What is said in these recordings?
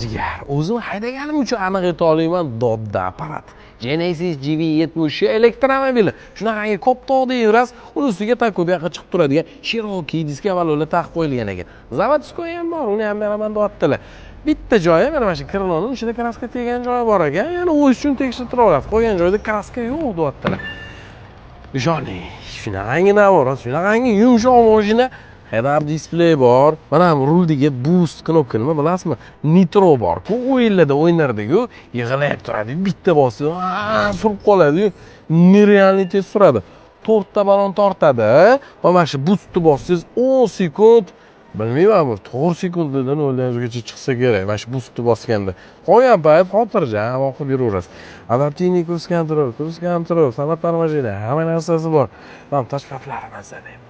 Jigar, o'zim haydaganim uchun aniq ayta olaman, dodda apparat. Genesis GV70 elektromobili. Shunaqangi koptoqda yurasiz, uni ustiga takku bu yoqqa chiqib turadigan Cherokee diskavallar taqib qo'yilgan ekan. Zavodskoy ham bor, uni ham beraman deyaptilar. Bitta joyi mana shu kirloning ichida kraska tegan joyi bor ekan. Yana o'z uchun tekshirtirib olasiz. Qolgan joyda kraska yo'q deyaptilar. Ishoning, shunaqangi navorat, shunaqangi yumshoq mashina. Head-up display bor. Mana bu ruldagi boost knopka nima bilasizmi? Nitro bor. Bu o'yinlarda o'ynardik-ku, yig'ilib turadi. Bitta bosib, surib qoladi. Nerealniy tez suradi. 4 ta ballon tortadi. Mana shu boostni bossangiz 10 sekund, bilmayman, bu 4 sekunddan o'ylanishgacha chiqsa kerak. Mana shu boostni bosganda. Qolgan payt xotirjam o'qib yuraverasiz. Adaptivniy cruise control, samat tormojida, hamma narsasi bor. Mana touchpadlari mazada.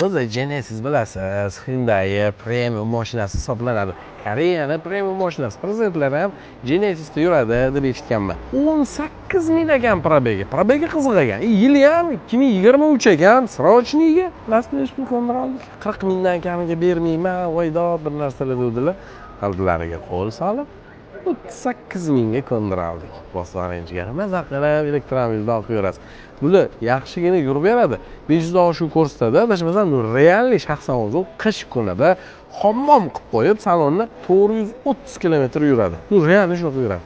O'zi Genesis bilasiz, Hyundai premium mashinasi hisoblanadi. Koreyani premium mashinasi. Prezidentlari ham Genesisda yuradi deb eshitganman. 18 ming ekan probegi. Probegi qiziq ekan. Yili ham 2023 ekan. Srochniga nasibni ko'ndiroldik. 40 mingdan kamiga bermayman, voydo bir narsalar dedilar. Qalblariga qo'l solib 38 mingga ko'ndiroldik. Bosqarinchiga maza qilib elektromobilda olib yurasiz. Bular yaxshigina yurib beradi. 500 oshuv ko'rsatadi. Adashmasam, realniy shaxsan o'zi qish kunida hammom qilib qo'yib, salonda 430 km yuradi. Bu realniy shunaqa yuradi.